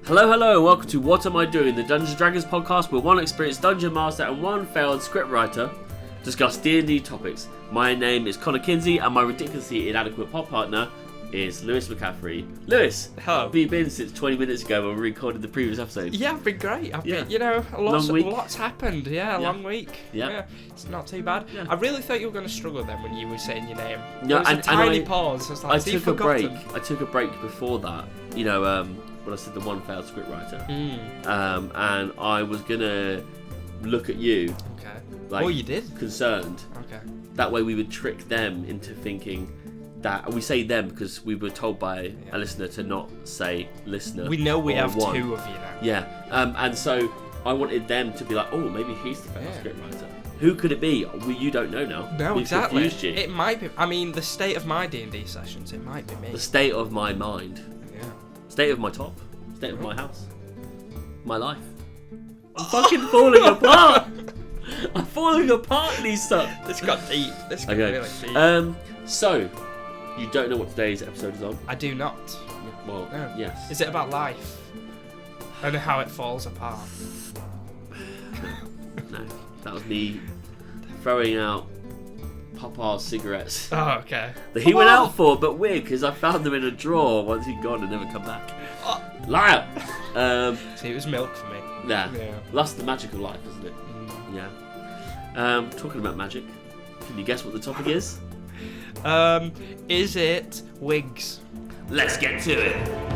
Hello, and welcome to What Am I Doing, the Dungeons & Dragons podcast where one experienced dungeon master and one failed scriptwriter discuss D&D topics. My name is Kinsey, and my ridiculously inadequate pod partner is Lewis McCaffery. Lewis, how have you been since 20 minutes ago when we recorded the previous episode? Yeah, I've been great. I've been, lots happened. Yeah, long week. Yeah, it's not too bad. Yeah. I really thought you were going to struggle then when you were saying your name. No, there was a tiny pause. I was like, I took a break. I took a break before that. When I said the one failed scriptwriter. And I was gonna look at you. Okay. You did? Concerned. Okay. That way we would trick them into thinking that, and we say them because we were told by a listener to not say listener. We know we have one. two of you now. Yeah. And so I wanted them to be like, oh, maybe he's the failed scriptwriter. Who could it be? You don't know now. No, We've exactly. Confused you. It might be. I mean, the state of my D&D sessions, it might be me. The state of my mind. State of my top. State of my house. My life. I'm fucking falling apart. I'm falling apart, Lisa. This got deep. This got really deep. So, you don't know what today's episode is on? I do not. Well, no. Yes. Is it about life? And how it falls apart? No. That was me throwing out Papa's cigarettes. Oh, okay. That he went out for, but weird because I found them in a drawer once he'd gone and never come back. Liar! See, it was milk for me. Yeah. That's the magic of life, isn't it? Yeah. Talking about magic, can you guess what the topic is? Is it wigs? Let's get to it.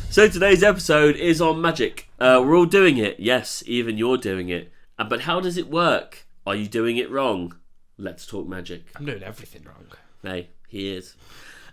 So today's episode is on magic. We're all doing it. Yes, even you're doing it. But how does it work? Are you doing it wrong? Let's talk magic. I'm doing everything wrong. Hey, he is.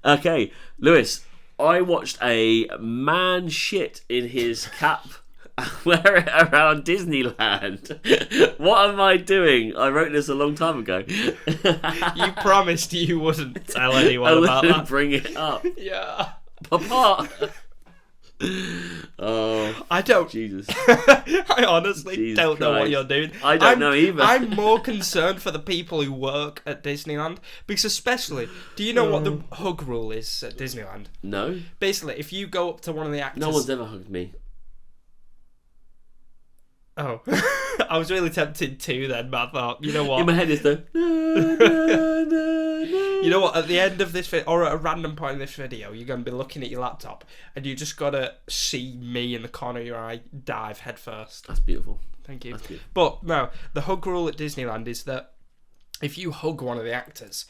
Okay, Lewis, I watched a man shit in his cap wear it around Disneyland. What am I doing? I wrote this a long time ago. You promised you wouldn't tell anyone about that. Bring it up. Yeah. Papa. Oh, I don't. Jesus. I honestly don't know what you're doing. I don't know either. I'm more concerned for the people who work at Disneyland because, especially, do you know what the hug rule is at Disneyland? No. Basically, if you go up to one of the actors, no one's ever hugged me. Oh, I was really tempted to then, but I thought, you know what? In my head is the. You know what? At the end of this video, or at a random point in this video, you're going to be looking at your laptop, and you just got to see me in the corner of your eye dive head first. That's beautiful. Thank you. That's beautiful. But no, the hug rule at Disneyland is that if you hug one of the actors,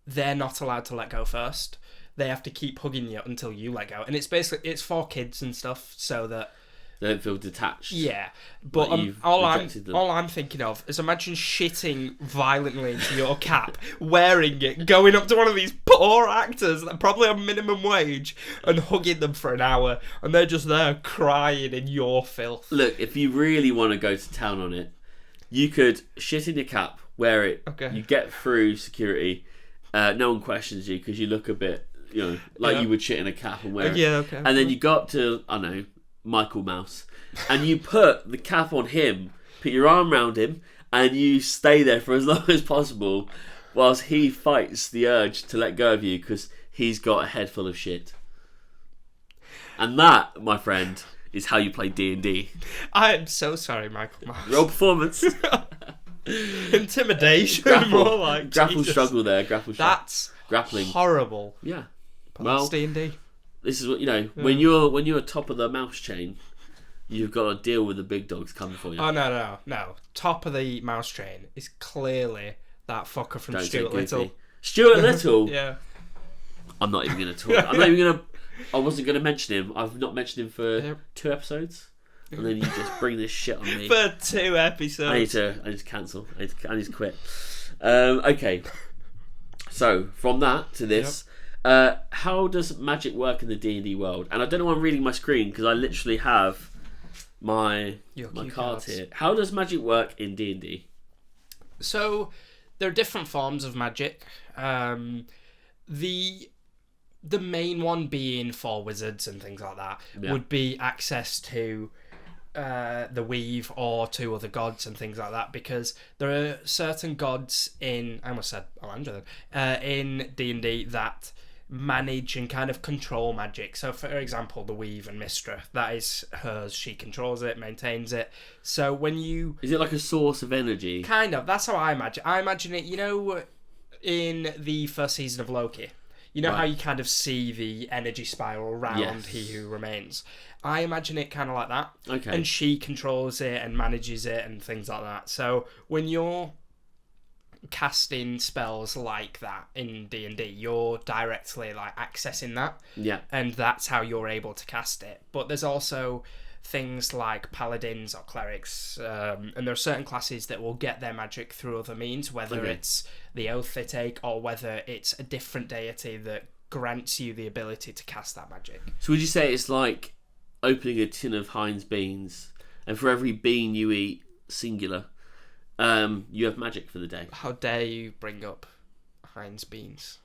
they're not allowed to let go first. They have to keep hugging you until you let go, and it's for kids and stuff, so that they don't feel detached. Yeah, but all I'm thinking of is imagine shitting violently into your cap, wearing it, going up to one of these poor actors that are probably on minimum wage and hugging them for an hour, and they're just there crying in your filth. Look, if you really want to go to town on it, you could shit in your cap, wear it, you get through security, no one questions you because you look a bit, you would shit in a cap and wear it. And then you go up to, I don't know, Michael Mouse, and you put the cap on him, put your arm around him, and you stay there for as long as possible whilst he fights the urge to let go of you because he's got a head full of shit. And that, my friend, is how you play D&D. I am so sorry, Michael Mouse. Roll performance. Intimidation. More like grapple Jesus. Struggle there. Grapple struggle. That's grappling. Horrible. Yeah. But that's D&D. This is what when you're top of the mouse chain, you've got to deal with the big dogs coming for you. Oh no! Top of the mouse chain is clearly that fucker from Stuart Little. Stuart Little. Yeah. I'm not even going to talk. I'm not even going to. I wasn't going to mention him. I've not mentioned him for 2 episodes, and then you just bring this shit on me for 2 episodes. I need to cancel. I need to quit. Okay. So from that to this. Yep. How does magic work in the D&D world? And I don't know why I'm reading my screen because I literally have my cards here. How does magic work in D&D? So there are different forms of magic. The the main one being for wizards and things like that would be access to the weave or to other gods and things like that, because there are certain gods in, I almost said Alandra then, in D&D that manage and kind of control magic. So for example, the weave and Mistra, that is hers. She controls it, maintains it. So when you... Is it like a source of energy? Kind of. That's how I imagine it, in the first season of Loki. You know how you kind of see the energy spiral around He Who Remains? I imagine it kind of like that. Okay. And she controls it and manages it and things like that. So when you're casting spells like that in D&D, you're directly like accessing that. Yeah. And that's how you're able to cast it. But there's also things like paladins or clerics, and there are certain classes that will get their magic through other means, whether it's the oath they take or whether it's a different deity that grants you the ability to cast that magic. So would you say it's like opening a tin of Heinz beans, and for every bean you eat, singular, you have magic for the day? How dare you bring up Heinz beans?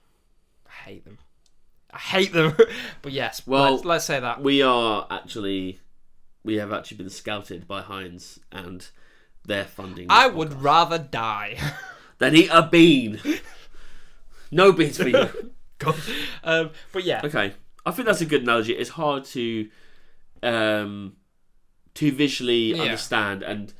I hate them. But yes, well, let's say that. We have actually been scouted by Heinz, and they're funding. I would rather die than eat a bean. No beans for you. God. But yeah. Okay, I think that's a good analogy. It's hard to visually understand, and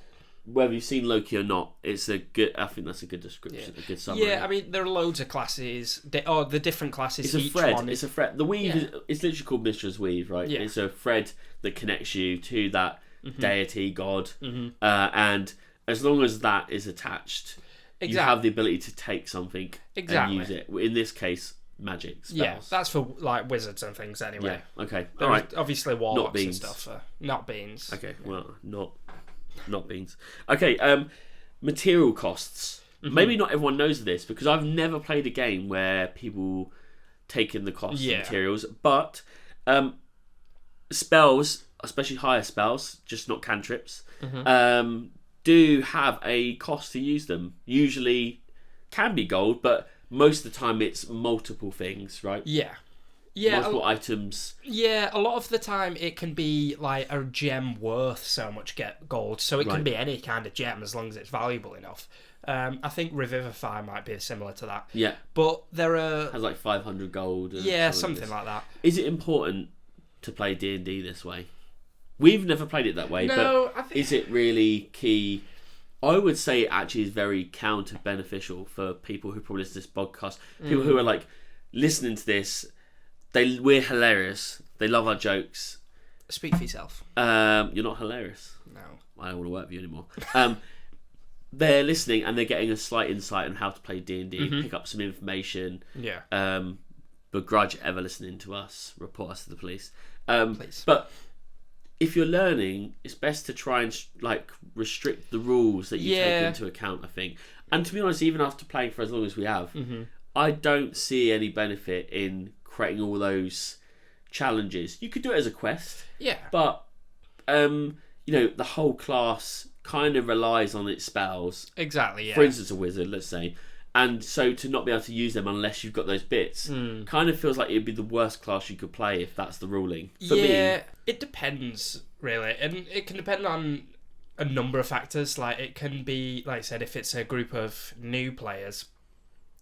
whether you've seen Loki or not, it's a good. I think that's a good description, a good summary. Yeah, I mean, there are loads of classes. The different classes. It's a thread. It's a thread. The weave is literally called Mistra's Weave, right? Yeah. It's a thread that connects you to that deity, god, and as long as that is attached, you have the ability to take something and use it. In this case, magic spells. Yeah, that's for like wizards and things anyway. Yeah. Okay. All right. Obviously, warlocks and stuff. Not beans. Okay. Well, not beans. Okay. Material costs. Maybe not everyone knows this, because I've never played a game where people take in the cost of materials, but spells, especially higher spells, just not cantrips, do have a cost to use them. Usually can be gold, but most of the time it's multiple things, right? Yeah. Multiple items. Yeah, a lot of the time it can be like a gem worth so much gold, so it can be any kind of gem as long as it's valuable enough. I think Revivify might be similar to that. Yeah. But there are... Has like 500 gold. Something like that. Is it important to play D&D this way? We've never played it that way, but is it really key? I would say it actually is very counter-beneficial for people who probably listen to this podcast. People who are like listening to this, we're hilarious. They love our jokes. Speak for yourself. You're not hilarious. No. I don't want to work with you anymore. They're listening and they're getting a slight insight on how to play D&D, pick up some information. Yeah. Begrudge ever listening to us, report us to the police. Please. But if you're learning, it's best to try and restrict the rules that you take into account, I think. And to be honest, even after playing for as long as we have, I don't see any benefit in creating all those challenges. You could do it as a quest. Yeah. But, the whole class kind of relies on its spells. Exactly, yeah. For instance, a wizard, let's say. And so to not be able to use them unless you've got those bits kind of feels like it'd be the worst class you could play if that's the ruling. For me, it depends, really. And it can depend on a number of factors. Like, it can be, like I said, if it's a group of new players,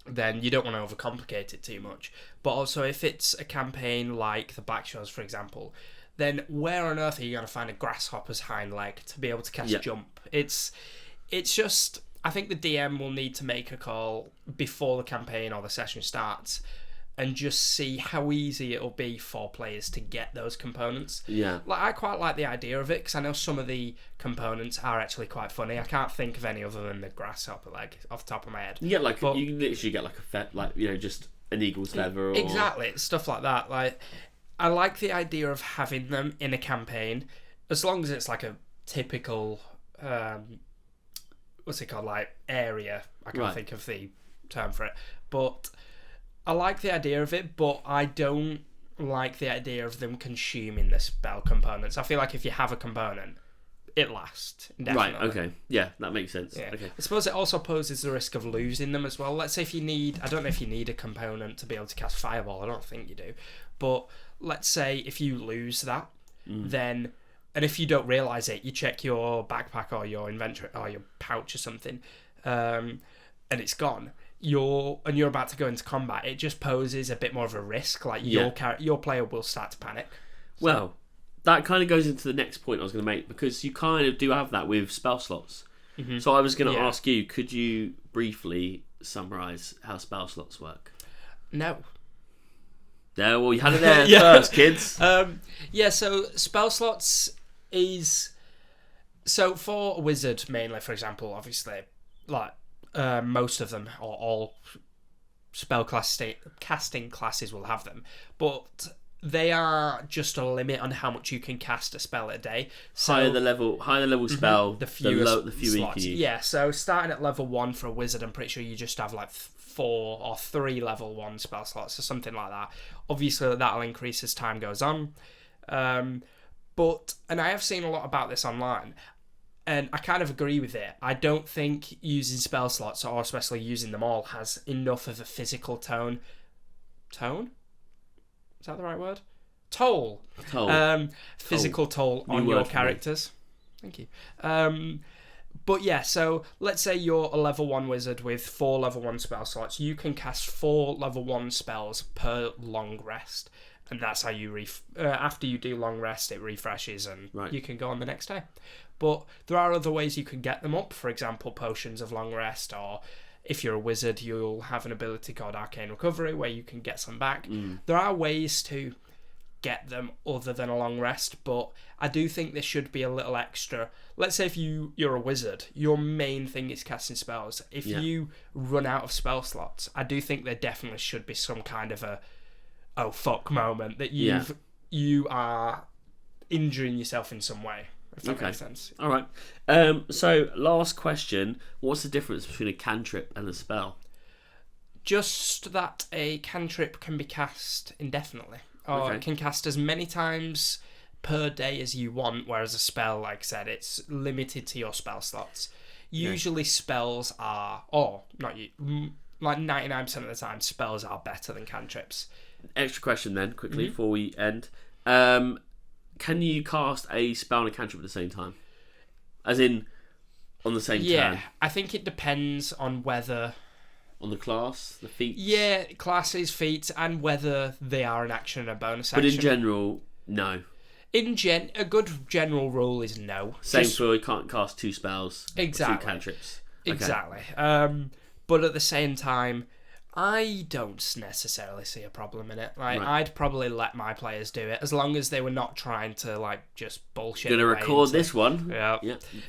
then you don't want to overcomplicate it too much. But also, if it's a campaign like the Black Shores, for example, then where on earth are you going to find a grasshopper's hind leg to be able to cast jump? It's just... I think the DM will need to make a call before the campaign or the session starts and just see how easy it'll be for players to get those components. Yeah. Like, I quite like the idea of it, because I know some of the components are actually quite funny. I can't think of any other than the grasshopper leg off the top of my head. You literally get just an eagle's feather. Or... Exactly, stuff like that. Like, I like the idea of having them in a campaign, as long as it's like a typical... what's it called, like area, I can't think of the term for it, but I like the idea of it, but I don't like the idea of them consuming the spell components. I feel like if you have a component, it lasts indefinitely. Right, okay. Yeah, that makes sense. Yeah. Okay. I suppose it also poses the risk of losing them as well. Let's say if you need... I don't know if you need a component to be able to cast Fireball. I don't think you do. But let's say if you lose that, then... And if you don't realise it, you check your backpack or your inventory or your pouch or something, and it's gone. You're about to go into combat. It just poses a bit more of a risk. Like your player will start to panic. So. Well, that kind of goes into the next point I was going to make, because you kind of do have that with spell slots. Mm-hmm. So I was going to ask you, could you briefly summarise how spell slots work? No. No, well, you had it there first, kids. So spell slots is... So for a wizard, mainly, for example, obviously, like most of them, or all spell casting classes will have them, but they are just a limit on how much you can cast a spell a day. So, higher the level spell, the fewer slots. you can use. Yeah, so starting at level 1 for a wizard, I'm pretty sure you just have like 4 or 3 level 1 spell slots or something like that. Obviously, that'll increase as time goes on. And I have seen a lot about this online, and I kind of agree with it. I don't think using spell slots, or especially using them all, has enough of a physical tone? Is that the right word? Toll. Physical toll on your characters. Thank you. But yeah, so let's say you're a level 1 wizard with 4 level 1 spell slots. You can cast 4 level 1 spells per long rest. And that's how you after you do long rest, it refreshes and you can go on the next day. But there are other ways you can get them up. For example, potions of long rest, or if you're a wizard, you'll have an ability called Arcane Recovery where you can get some back. There are ways to get them other than a long rest, but I do think there should be a little extra. Let's say if you're a wizard, your main thing is casting spells. If you run out of spell slots, I do think there definitely should be some kind of a oh fuck moment that you are injuring yourself in some way, if that makes sense. All right. So last question, what's the difference between a cantrip and a spell? Just that a cantrip can be cast indefinitely, or it can cast as many times per day as you want, whereas a spell, like I said, it's limited to your spell slots. Usually spells are, or not you, like 99% of the time, spells are better than cantrips. Extra question then, quickly, before we end. Can you cast a spell and a cantrip at the same time? As in, on the same turn? Yeah, I think it depends on whether... On the class, the feats? Yeah, classes, feats, and whether they are an action and a bonus action. But in general, no. A good general rule is no. Same for you can't cast 2 spells, 2 cantrips. Exactly. But at the same time, I don't necessarily see a problem in it. I'd probably let my players do it as long as they were not trying to just bullshit. Gonna record this one. Yeah.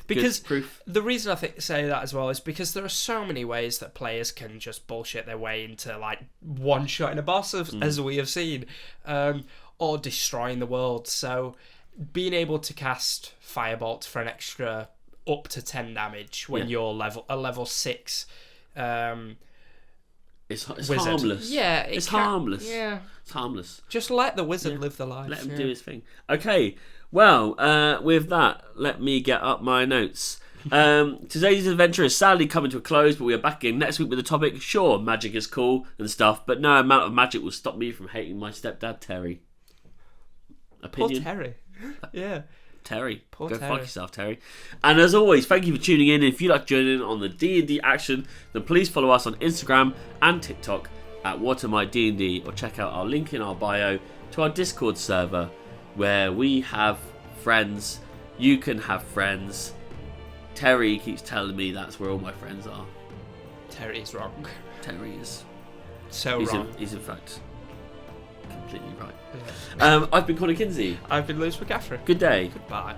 Because the reason I say that as well is because there are so many ways that players can just bullshit their way into one shot in a boss, as we have seen, or destroying the world. So being able to cast Firebolt for an extra up to 10 damage when you're a level 6. It's harmless. Yeah, it's harmless. Yeah, it's harmless. Just let the wizard live the life. Let him do his thing. Okay. Well, with that, let me get up my notes. Today's adventure is sadly coming to a close, but we are back again next week with a topic. Sure, magic is cool and stuff, but no amount of magic will stop me from hating my stepdad Terry. Opinion? Poor Terry. Yeah. Terry. Poor Go Terry. fuck yourself, Terry. And as always, thank you for tuning in. If you like joining in on the D&D action, then please follow us on Instagram and TikTok at WhatAmID&D, or check out our link in our bio to our Discord server where we have friends. You can have friends. Terry keeps telling me that's where all my friends are. Terry is wrong. Terry is wrong. He's in fact completely right. Yeah. I've been Connor Kinsey. I've been Lewis McCaffery. Good day. Goodbye.